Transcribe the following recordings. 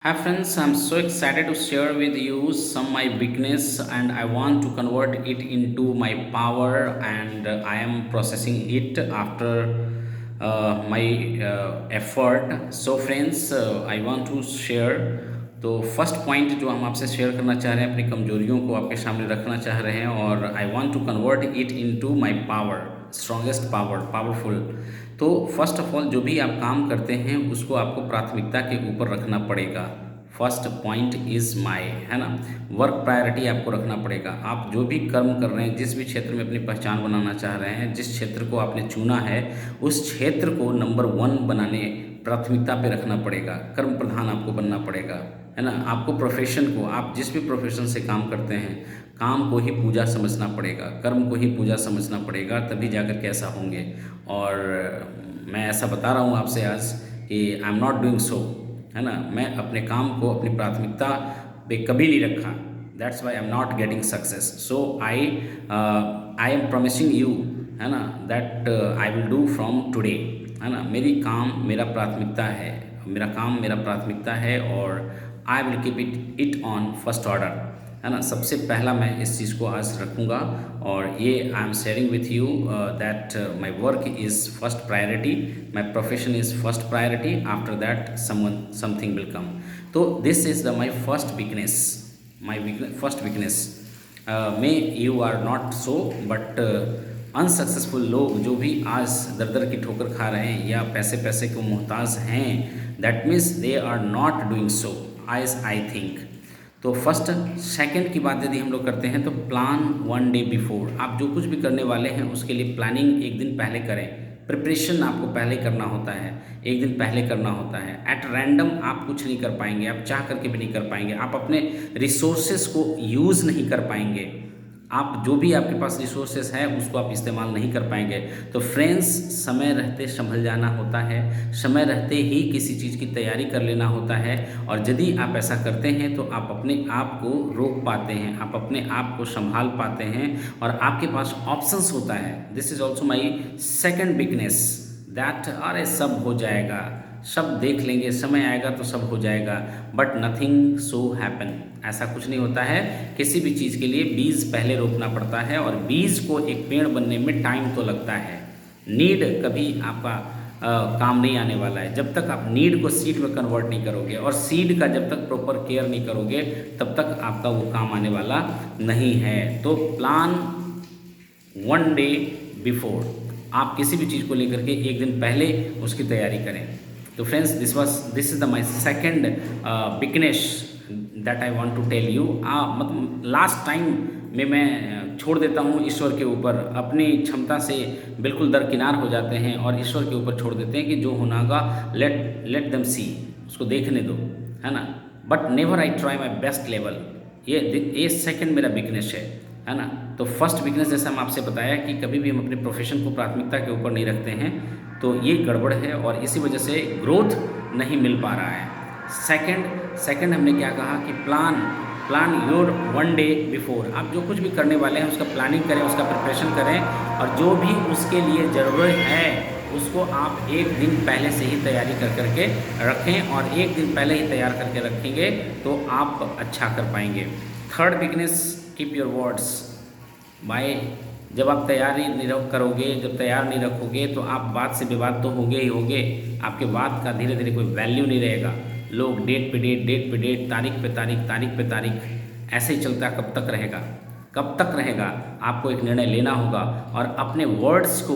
Hi friends, I'm so excited to share with you some my weakness and I want to convert it into my power and I am processing it after my effort. So friends, I want to share तो first point जो हम आपसे share करना चाह रहे हैं अपनी कमजोरियों को आपके सामने रखना चाह रहे हैं और I want to convert it into my power strongest power powerful. तो फर्स्ट ऑफ ऑल जो भी आप काम करते हैं उसको आपको प्राथमिकता के ऊपर रखना पड़ेगा। फर्स्ट पॉइंट इज़ माई है ना, वर्क प्रायोरिटी आपको रखना पड़ेगा। आप जो भी कर्म कर रहे हैं, जिस भी क्षेत्र में अपनी पहचान बनाना चाह रहे हैं, जिस क्षेत्र को आपने चुना है उस क्षेत्र को नंबर वन बनाने प्राथमिकता पे रखना पड़ेगा। कर्म प्रधान आपको बनना पड़ेगा, है ना। आपको प्रोफेशन को, आप जिस भी प्रोफेशन से काम करते हैं, काम को ही पूजा समझना पड़ेगा, कर्म को ही पूजा समझना पड़ेगा, तभी जाकर के ऐसा होंगे। और मैं ऐसा बता रहा हूँ आपसे आज कि आई एम नॉट डूइंग सो, है ना। मैं अपने काम को अपनी प्राथमिकता पे कभी नहीं रखा, that's why I am not getting success. So I am promising you, है ना, that I will do from today, है ना। मेरी काम मेरा प्राथमिकता है, मेरा काम मेरा प्राथमिकता है और I will keep it on first order, है ना। सबसे पहला मैं इस चीज़ को आज रखूँगा और ये I am sharing with you that my work is first priority, my profession is first priority, after that something will come. तो this is the my first weakness, my first weakness. May you are not so, but unsuccessful लोग जो भी आज दर दर की ठोकर खा रहे हैं या पैसे पैसे को मोहताज हैं, that means they are not doing so as I think. तो फर्स्ट सेकंड की बात यदि हम लोग करते हैं तो प्लान वन डे बिफोर। आप जो कुछ भी करने वाले हैं उसके लिए प्लानिंग एक दिन पहले करें। प्रिपरेशन आपको पहले करना होता है, एक दिन पहले करना होता है। एट रैंडम आप कुछ नहीं कर पाएंगे, आप चाह करके भी नहीं कर पाएंगे, आप अपने रिसोर्सेस को यूज़ नहीं कर पाएंगे। आप जो भी आपके पास रिसोर्सेस हैं उसको आप इस्तेमाल नहीं कर पाएंगे। तो फ्रेंड्स, समय रहते संभल जाना होता है, समय रहते ही किसी चीज़ की तैयारी कर लेना होता है। और यदि आप ऐसा करते हैं तो आप अपने आप को रोक पाते हैं, आप अपने आप को संभाल पाते हैं और आपके पास ऑप्शंस होता है। This is also my second weakness, that अरे सब हो जाएगा, सब देख लेंगे, समय आएगा तो सब हो जाएगा, बट नथिंग सो हैपन। ऐसा कुछ नहीं होता है। किसी भी चीज़ के लिए बीज पहले रोपना पड़ता है और बीज को एक पेड़ बनने में टाइम तो लगता है। नीड कभी आपका काम नहीं आने वाला है जब तक आप नीड को सीड में कन्वर्ट नहीं करोगे, और सीड का जब तक प्रॉपर केयर नहीं करोगे तब तक आपका वो काम आने वाला नहीं है। तो प्लान वन डे बिफोर, आप किसी भी चीज़ को लेकर के एक दिन पहले उसकी तैयारी करें। तो friends, this is the my second weakness that I want to tell you. मतलब लास्ट टाइम में मैं छोड़ देता हूँ ईश्वर के ऊपर, अपनी क्षमता से बिल्कुल दरकिनार हो जाते हैं और ईश्वर के ऊपर छोड़ देते हैं कि जो होना होगा लेट लेट देम सी, उसको देखने दो, है ना। But never I try my best level, ये सेकंड मेरा वीकनेस है ना। तो फर्स्ट वीकनेस जैसा हम आपसे बताया कि कभी भी हम अपने प्रोफेशन को प्राथमिकता के ऊपर नहीं रखते हैं, तो ये गड़बड़ है और इसी वजह से ग्रोथ नहीं मिल पा रहा है। सेकंड हमने क्या कहा कि plan your one day before. आप जो कुछ भी करने वाले हैं उसका प्लानिंग करें, उसका प्रिपरेशन करें और जो भी उसके लिए ज़रूरत है उसको आप एक दिन पहले से ही तैयारी कर करके रखें, और एक दिन पहले ही तैयार करके रखेंगे तो आप अच्छा कर पाएंगे। Third weakness, keep your words. भाई, जब आप तैयारी नहीं करोगे, जब तैयार नहीं रखोगे तो आप बात से विवाद तो होंगे ही होंगे, आपके बात का धीरे धीरे कोई वैल्यू नहीं रहेगा। लोग डेट पे डेट, तारीख पे तारीख ऐसे ही चलता कब तक रहेगा, कब तक रहेगा। आपको एक निर्णय लेना होगा और अपने वर्ड्स को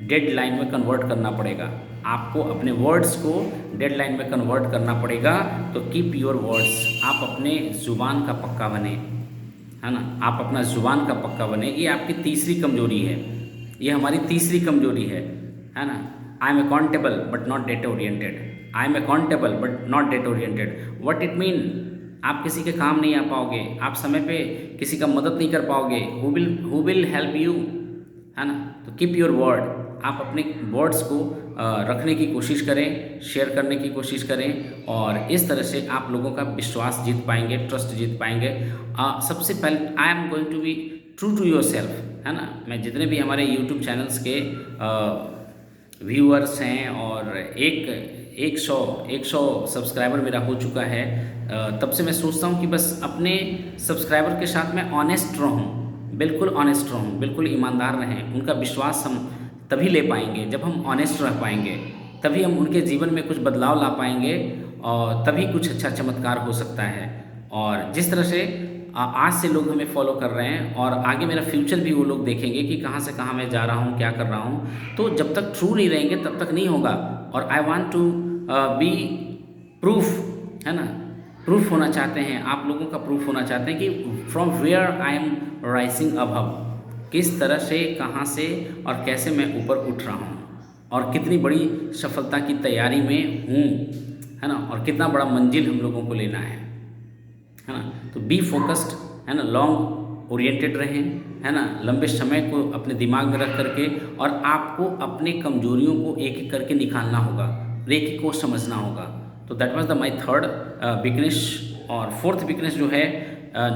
डेडलाइन में कन्वर्ट करना पड़ेगा। आपको अपने वर्ड्स को डेडलाइन में कन्वर्ट करना पड़ेगा। तो कीप योर वर्ड्स, आप अपने ज़ुबान का पक्का बने, है ना। आप अपना ज़ुबान का पक्का बने। ये आपकी तीसरी कमजोरी है, ये हमारी तीसरी कमजोरी है ना। I am accountable but not data oriented, I am accountable but not data oriented. What it mean, आप किसी के काम नहीं आ पाओगे, आप समय पे किसी का मदद नहीं कर पाओगे। हु विल हेल्प यू, है ना। तो कीप योर वर्ड, आप अपने वर्ड्स को रखने की कोशिश करें, शेयर करने की कोशिश करें और इस तरह से आप लोगों का विश्वास जीत पाएंगे, ट्रस्ट जीत पाएंगे। सबसे पहले I am going to be true to yourself, है ना। मैं जितने भी हमारे यूट्यूब चैनल्स के व्यूअर्स हैं और एक 100 सब्सक्राइबर मेरा हो चुका है, तब से मैं सोचता हूँ कि बस अपने सब्सक्राइबर के साथ मैं ऑनेस्ट रहूँ, बिल्कुल ऑनेस्ट रहूँ, बिल्कुल ईमानदार रहें। उनका विश्वास हम तभी ले पाएंगे जब हम ऑनेस्ट रह पाएंगे, तभी हम उनके जीवन में कुछ बदलाव ला पाएंगे और तभी कुछ अच्छा चमत्कार हो सकता है। और जिस तरह से आज से लोग हमें फॉलो कर रहे हैं और आगे मेरा फ्यूचर भी वो लोग देखेंगे कि कहाँ से कहाँ मैं जा रहा हूँ, क्या कर रहा हूँ, तो जब तक ट्रू नहीं रहेंगे तब तक नहीं होगा। और I want to be proof, है ना, प्रूफ होना चाहते हैं, आप लोगों का प्रूफ होना चाहते हैं कि from where I am rising above, किस तरह से, कहाँ से और कैसे मैं ऊपर उठ रहा हूँ और कितनी बड़ी सफलता की तैयारी में हूँ, है ना, और कितना बड़ा मंजिल हम लोगों को लेना है ना। तो बी फोकस्ड, है ना, लॉन्ग ओरिएंटेड रहें, है ना, लंबे समय को अपने दिमाग में रख करके, और आपको अपने कमजोरियों को एक एक करके निकालना होगा, एक एक को समझना होगा। तो that was the my third weakness. और फोर्थ वीकनेस जो है,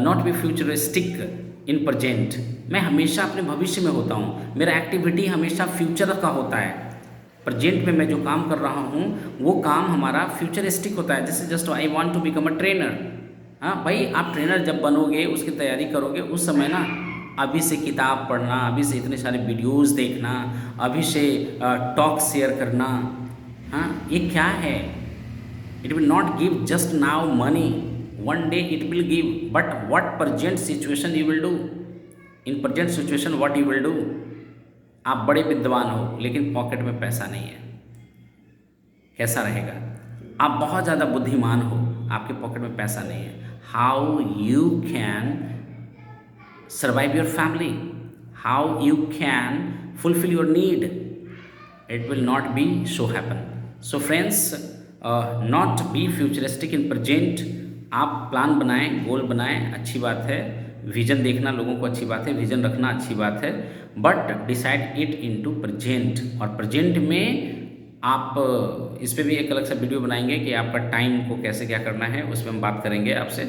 not be futuristic in present. मैं हमेशा अपने भविष्य में होता हूँ, मेरा एक्टिविटी हमेशा फ्यूचर का होता है। प्रेजेंट में मैं जो काम कर रहा हूँ वो काम हमारा फ्यूचरिस्टिक होता है। जैसे just I want to become a trainer. हाँ भाई, आप ट्रेनर जब बनोगे, उसकी तैयारी करोगे, उस समय ना अभी से किताब पढ़ना, अभी से इतने सारे वीडियोस देखना, अभी से टॉक शेयर करना, हाँ, ये क्या है? It will not give just now money, one day it will give, but what present situation you will do, in present situation what you will do. आप बड़े विद्वान हो लेकिन पॉकेट में पैसा नहीं है, कैसा रहेगा? आप बहुत ज़्यादा बुद्धिमान हो, आपके पॉकेट में पैसा नहीं है, how you can survive your family, how you can fulfil your need? It will not be so happen. So friends, not be futuristic in present. आप प्लान बनाएं, गोल बनाएं, अच्छी बात है, विजन देखना लोगों को अच्छी बात है, विजन रखना अच्छी बात है, but decide it into present. और प्रेजेंट में आप इस पे भी एक अलग सा वीडियो बनाएंगे कि आपका टाइम को कैसे क्या करना है, उसमें हम बात करेंगे आपसे।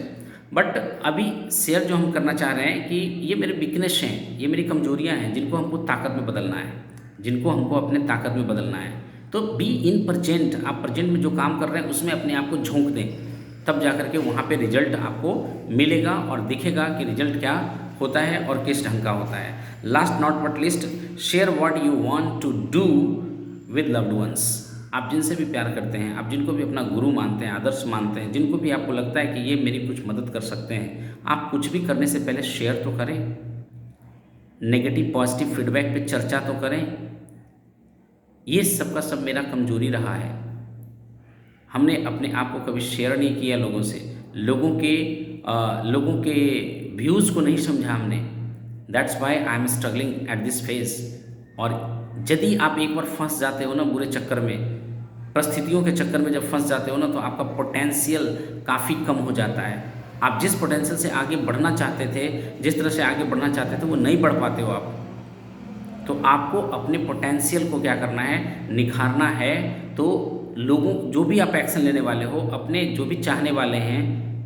बट अभी शेयर जो हम करना चाह रहे हैं कि ये मेरे वीकनेस हैं, ये मेरी कमजोरियां हैं, जिनको हमको ताकत में बदलना है, जिनको हमको अपने ताकत में बदलना है। तो बी इन प्रेजेंट, आप प्रेजेंट में जो काम कर रहे हैं उसमें अपने आप को झोंक दें, तब जा करके वहाँ पे रिजल्ट आपको मिलेगा और दिखेगा कि रिजल्ट क्या होता है और किस ढंग का होता है। Last not but least, share what you want to do with loved ones. आप जिनसे भी प्यार करते हैं, आप जिनको भी अपना गुरु मानते हैं, आदर्श मानते हैं, जिनको भी आपको लगता है कि ये मेरी कुछ मदद कर सकते हैं, आप कुछ भी करने से पहले शेयर तो करें, नेगेटिव पॉजिटिव फीडबैक पे चर्चा तो करें। ये सब का सब मेरा कमजोरी रहा है, हमने अपने आप को कभी शेयर नहीं किया लोगों से, लोगों के व्यूज़ को नहीं समझा हमने। That's why I am struggling at this phase. और यदि आप एक बार फंस जाते हो ना बुरे चक्कर में, परिस्थितियों के चक्कर में जब फंस जाते हो ना, तो आपका पोटेंशियल काफ़ी कम हो जाता है। आप जिस पोटेंशियल से आगे बढ़ना चाहते थे, जिस तरह से आगे बढ़ना चाहते थे, वो नहीं बढ़ पाते हो आप। तो आपको अपने पोटेंशियल को क्या करना है, निखारना है। तो लोगों, जो भी आप एक्शन लेने वाले हो, अपने जो भी चाहने वाले हैं,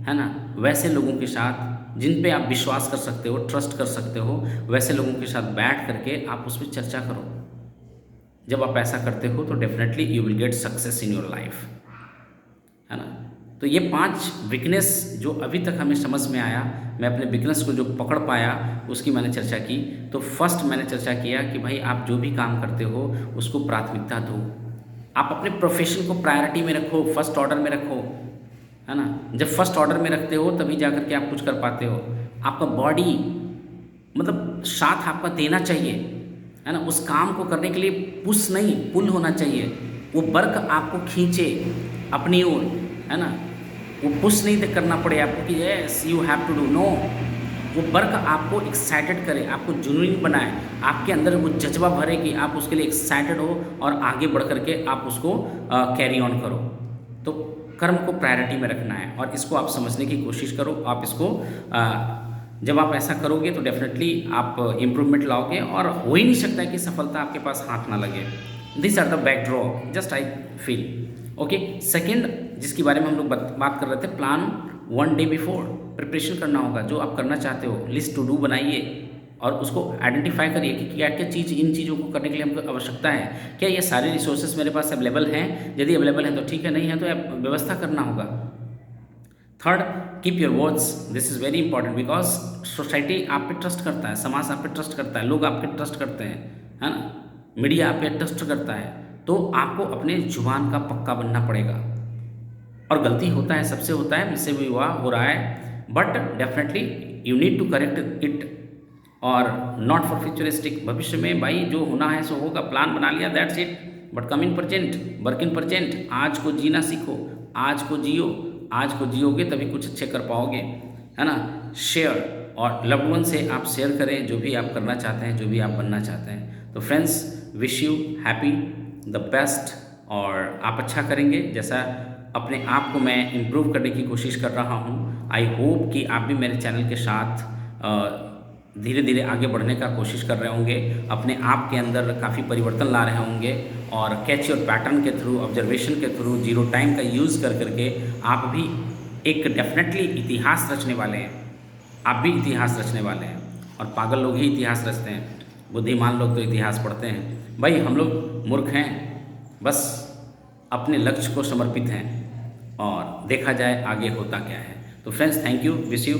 है ना, वैसे लोगों के साथ जिन पे आप विश्वास कर सकते हो, ट्रस्ट कर सकते हो, वैसे लोगों के साथ बैठ करके आप उस पर चर्चा करो। जब आप ऐसा करते हो तो definitely you will get success in your life, है ना। तो ये 5 वीकनेस जो अभी तक हमें समझ में आया, मैं अपने वीकनेस को जो पकड़ पाया उसकी मैंने चर्चा की। तो फर्स्ट मैंने चर्चा किया कि भाई आप जो भी काम करते हो उसको प्राथमिकता दो, आप अपने प्रोफेशन को प्रायोरिटी में रखो, फर्स्ट ऑर्डर में रखो, है ना। जब फर्स्ट ऑर्डर में रखते हो तभी जा कर के आप कुछ कर पाते हो। आपका बॉडी मतलब साथ आपका देना चाहिए, है ना, उस काम को करने के लिए पुश नहीं पुल होना चाहिए, वो वर्क आपको खींचे अपनी ओर, है ना, वो पुश नहीं करना पड़े आपको कि yes you have to do, no, वो वर्क आपको एक्साइटेड करे, आपको जुनूनी बनाए, आपके अंदर वो जज्बा भरे कि आप उसके लिए एक्साइटेड हो और आगे बढ़ करके आप उसको कैरी ऑन करो। तो कर्म को प्रायोरिटी में रखना है और इसको आप समझने की कोशिश करो। आप इसको जब आप ऐसा करोगे तो डेफिनेटली आप इम्प्रूवमेंट लाओगे और हो ही नहीं सकता है कि सफलता आपके पास हाथ ना लगे। This are the backdrop, just I feel okay. Second जिसके बारे में हम लोग बात कर रहे थे, प्लान 1 डे बिफोर, प्रिपरेशन करना होगा। जो आप करना चाहते हो लिस्ट टू डू बनाइए, और उसको आइडेंटिफाई करिए कि क्या क्या चीज़ इन चीज़ों को करने के लिए हमको आवश्यकता है। क्या ये सारे रिसोर्सेज मेरे पास अवेलेबल हैं? यदि अवेलेबल हैं तो ठीक है, नहीं है तो व्यवस्था करना होगा। Third, keep your words. This is very important because society आप पे ट्रस्ट करता है, समाज आप पे ट्रस्ट करता है, लोग आप पे ट्रस्ट करते हैं, है ना, मीडिया आप पे ट्रस्ट करता है। तो आपको अपने जुबान का पक्का बनना पड़ेगा। और गलती होता है, सबसे होता है, मुझसे भी हुआ, हो रहा है, but definitely you need to correct it और नॉट फॉर फ्यूचरिस्टिक। भविष्य में भाई जो होना है सो होगा, प्लान बना लिया, that's it. But come in present, work in present. आज को जीना सीखो, आज को जियो। आज को जियोगे तभी कुछ अच्छे कर पाओगे, है ना। शेयर, और लव्ड वन से आप शेयर करें जो भी आप करना चाहते हैं, जो भी आप बनना चाहते हैं। तो friends, wish you happy the best, और आप अच्छा करेंगे। जैसा अपने आप को मैं इम्प्रूव करने की कोशिश कर रहा हूँ, आई होप कि आप भी मेरे चैनल के साथ धीरे धीरे आगे बढ़ने का कोशिश कर रहे होंगे, अपने आप के अंदर काफ़ी परिवर्तन ला रहे होंगे, और कैच योर पैटर्न के थ्रू, ऑब्जर्वेशन के थ्रू, जीरो टाइम का यूज़ कर करके आप भी एक डेफिनेटली इतिहास रचने वाले हैं। आप भी इतिहास रचने वाले हैं, और पागल लोग ही इतिहास रचते हैं, बुद्धिमान लोग तो इतिहास पढ़ते हैं। भाई हम लोग मूर्ख हैं, बस अपने लक्ष्य को समर्पित हैं, और देखा जाए आगे होता क्या है। तो friends, thank you, wish you